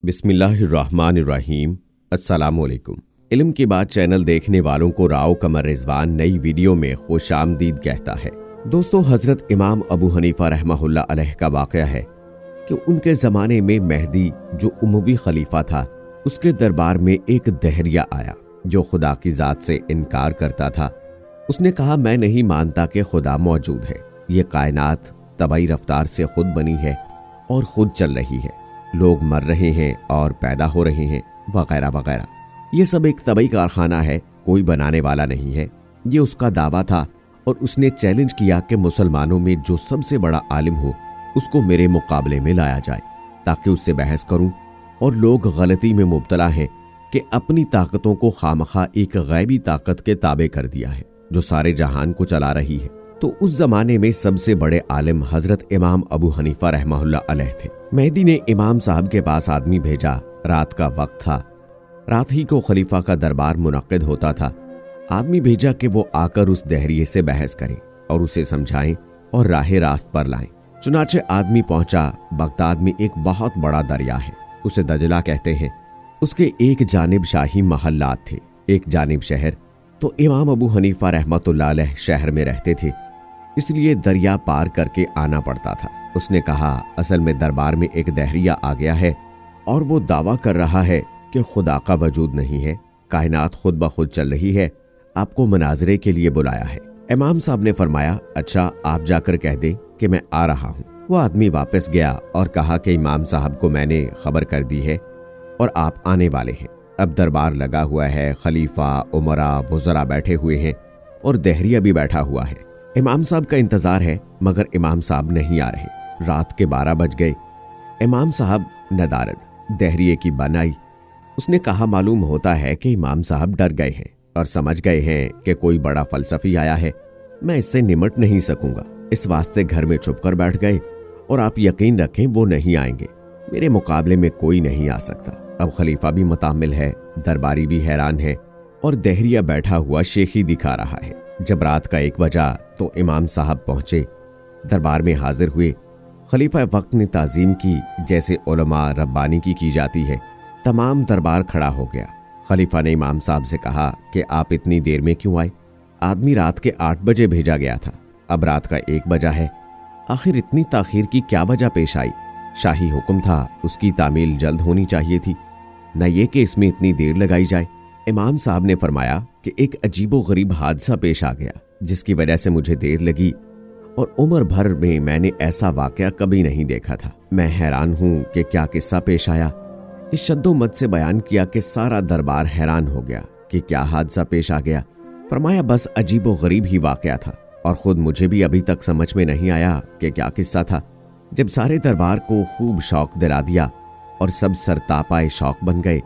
بسم اللہ الرحمن الرحیم۔ السلام علیکم۔ علم کی بات چینل دیکھنے والوں کو راؤ قمر رضوان نئی ویڈیو میں خوش آمدید کہتا ہے۔ دوستو، حضرت امام ابو حنیفہ رحمہ اللہ علیہ کا واقعہ ہے کہ ان کے زمانے میں مہدی جو اموی خلیفہ تھا، اس کے دربار میں ایک دہریہ آیا جو خدا کی ذات سے انکار کرتا تھا۔ اس نے کہا، میں نہیں مانتا کہ خدا موجود ہے، یہ کائنات طبعی رفتار سے خود بنی ہے اور خود چل رہی ہے، لوگ مر رہے ہیں اور پیدا ہو رہے ہیں وغیرہ وغیرہ، یہ سب ایک طبعی کارخانہ ہے، کوئی بنانے والا نہیں ہے۔ یہ اس کا دعویٰ تھا اور اس نے چیلنج کیا کہ مسلمانوں میں جو سب سے بڑا عالم ہو اس کو میرے مقابلے میں لایا جائے تاکہ اس سے بحث کروں۔ اور لوگ غلطی میں مبتلا ہیں کہ اپنی طاقتوں کو خامخواہ ایک غیبی طاقت کے تابع کر دیا ہے جو سارے جہان کو چلا رہی ہے۔ تو اس زمانے میں سب سے بڑے عالم حضرت امام ابو حنیفہ رحمہ اللہ علیہ تھے۔ مہدی نے امام صاحب کے پاس آدمی بھیجا، رات کا وقت تھا، رات ہی کو خلیفہ کا دربار منعقد ہوتا تھا۔ آدمی بھیجا کہ وہ آ کر اس دہریے سے بحث کریں اور اسے سمجھائیں اور راہ راست پر لائیں۔ چنانچہ آدمی پہنچا۔ بغداد میں ایک بہت بڑا دریا ہے، اسے دجلہ کہتے ہیں۔ اس کے ایک جانب شاہی محلات تھے، ایک جانب شہر۔ تو امام ابو حنیفہ رحمۃ اللہ علیہ شہر میں رہتے تھے، اس لیے دریا پار کر کے آنا پڑتا تھا۔ اس نے کہا، اصل میں دربار میں ایک دہریہ آ گیا ہے اور وہ دعویٰ کر رہا ہے کہ خدا کا وجود نہیں ہے، کائنات خود بخود چل رہی ہے، آپ کو مناظرے کے لیے بلایا ہے۔ امام صاحب نے فرمایا، اچھا آپ جا کر کہہ دیں کہ میں آ رہا ہوں۔ وہ آدمی واپس گیا اور کہا کہ امام صاحب کو میں نے خبر کر دی ہے اور آپ آنے والے ہیں۔ اب دربار لگا ہوا ہے، خلیفہ، امراء، وزراء بیٹھے ہوئے ہیں اور دہریہ بھی بیٹھا ہوا ہے۔ امام صاحب کا انتظار ہے مگر امام صاحب نہیں آ رہے۔ رات کے 12 بج گئے۔ امام صاحب ندارد دہریے کی بن آئی۔ اس نے کہا، معلوم ہوتا ہے کہ امام صاحب ڈر گئے ہیں اور سمجھ گئے ہیں کہ کوئی بڑا فلسفی آیا ہے، میں اس سے نمٹ نہیں سکوں گا، اس واسطے گھر میں چھپ کر بیٹھ گئے اور آپ یقین رکھیں وہ نہیں آئیں گے، میرے مقابلے میں کوئی نہیں آ سکتا۔ اب خلیفہ بھی متعامل ہے، درباری بھی حیران ہے اور دہریہ بیٹھا ہوا شیخی دکھا رہا ہے۔ جب رات کا 1 بجا تو امام صاحب پہنچے، دربار میں حاضر ہوئے۔ خلیفہ وقت نے تعظیم کی جیسے علماء ربانی کی جاتی ہے۔ تمام دربار کھڑا ہو گیا۔ خلیفہ نے امام صاحب سے کہا کہ آپ اتنی دیر میں کیوں آئے؟ آدمی رات کے 8 بجے بھیجا گیا تھا، اب رات کا 1 بجا ہے، آخر اتنی تاخیر کی کیا وجہ پیش آئی؟ شاہی حکم تھا، اس کی تعمیل جلد ہونی چاہیے تھی، نہ یہ کہ اس میں اتنی دیر لگائی جائے۔ امام صاحب نے فرمایا کہ ایک عجیب و غریب حادثہ پیش آ گیا جس کی وجہ سے مجھے دیر لگی اور عمر بھر میں نے ایسا واقعہ کبھی نہیں دیکھا تھا۔ میں حیران ہوں کہ کیا قصہ پیش آیا۔ اس شد و مد سے بیان کیا کہ سارا دربار حیران ہو گیا کہ کیا حادثہ پیش آ گیا۔ فرمایا، بس عجیب و غریب ہی واقعہ تھا اور خود مجھے بھی ابھی تک سمجھ میں نہیں آیا کہ کیا قصہ تھا۔ جب سارے دربار کو خوب شوق دلا دیا اور سب سرتاپائے شوق بن گئے،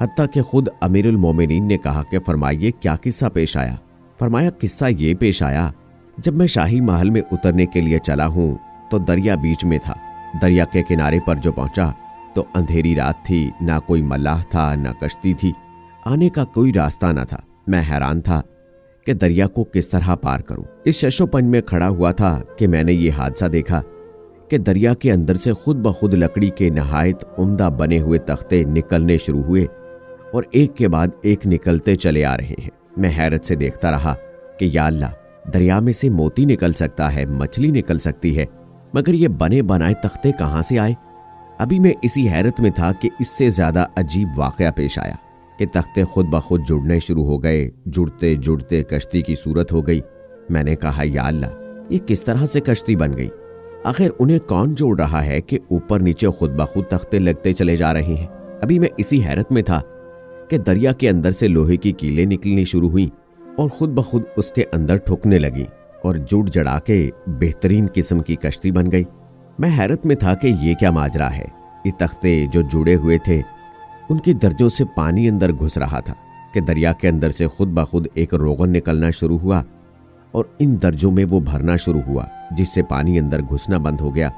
حتیٰ کہ خود امیر المومنین نے کہا کہ فرمائیے کیا قصہ پیش آیا؟ فرمایا، قصہ یہ پیش آیا، جب میں شاہی محل میں اترنے کے لیے چلا ہوں تو دریا بیچ میں تھا۔ دریا کے کنارے پر جو پہنچا تو اندھیری رات تھی، نہ کوئی ملاح تھا نہ کشتی تھی، آنے کا کوئی راستہ نہ تھا۔ میں حیران تھا کہ دریا کو کس طرح پار کروں۔ اس شش و پنج میں کھڑا ہوا تھا کہ میں نے یہ حادثہ دیکھا کہ دریا کے اندر سے خود بخود لکڑی کے نہایت عمدہ بنے ہوئے تختے نکلنے شروع ہوئے اور ایک کے بعد ایک نکلتے چلے آ رہے ہیں۔ میں حیرت سے دیکھتا رہا کہ یا اللہ، دریا میں سے موتی نکل سکتا ہے، مچھلی نکل سکتی ہے، مگر یہ بنے بنائے تختے کہاں سے آئے؟ ابھی میں اسی حیرت میں تھا کہ اس سے زیادہ عجیب واقعہ پیش آیا کہ تختے خود بخود جڑنے شروع ہو گئے، جڑتے جڑتے کشتی کی صورت ہو گئی۔ میں نے کہا، یا اللہ، یہ کس طرح سے کشتی بن گئی؟ آخر انہیں کون جوڑ رہا ہے کہ اوپر نیچے خود بخود تختے لگتے چلے جا رہے ہیں؟ ابھی میں اسی حیرت میں تھا کہ دریا کے اندر سے لوہے کی کیلیں نکلنی شروع ہوئیں اور خود بخود اس کے اندر ٹھکنے لگی اور جڑ جڑا کے بہترین قسم کی کشتی بن گئی۔ میں حیرت میں تھا کہ یہ کیا ماجرا ہے۔ یہ تختے جو جڑے ہوئے تھے ان کی درجوں سے پانی اندر گھس رہا تھا کہ دریا کے اندر سے خود بخود ایک روغن نکلنا شروع ہوا اور ان درجوں میں وہ بھرنا شروع ہوا جس سے پانی اندر گھسنا بند ہو گیا۔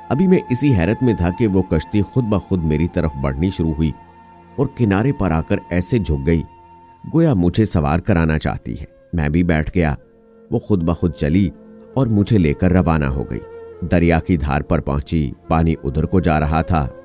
ابھی میں اسی حیرت میں تھا کہ وہ کشتی خود بخود میری طرف بڑھنی شروع ہوئی اور کنارے پر آ کر ایسے جھک گئی گویا مجھے سوار کرانا چاہتی ہے۔ میں بھی بیٹھ گیا، وہ خود بخود چلی اور مجھے لے کر روانہ ہو گئی۔ دریا کی دھار پر پہنچی، پانی ادھر کو جا رہا تھا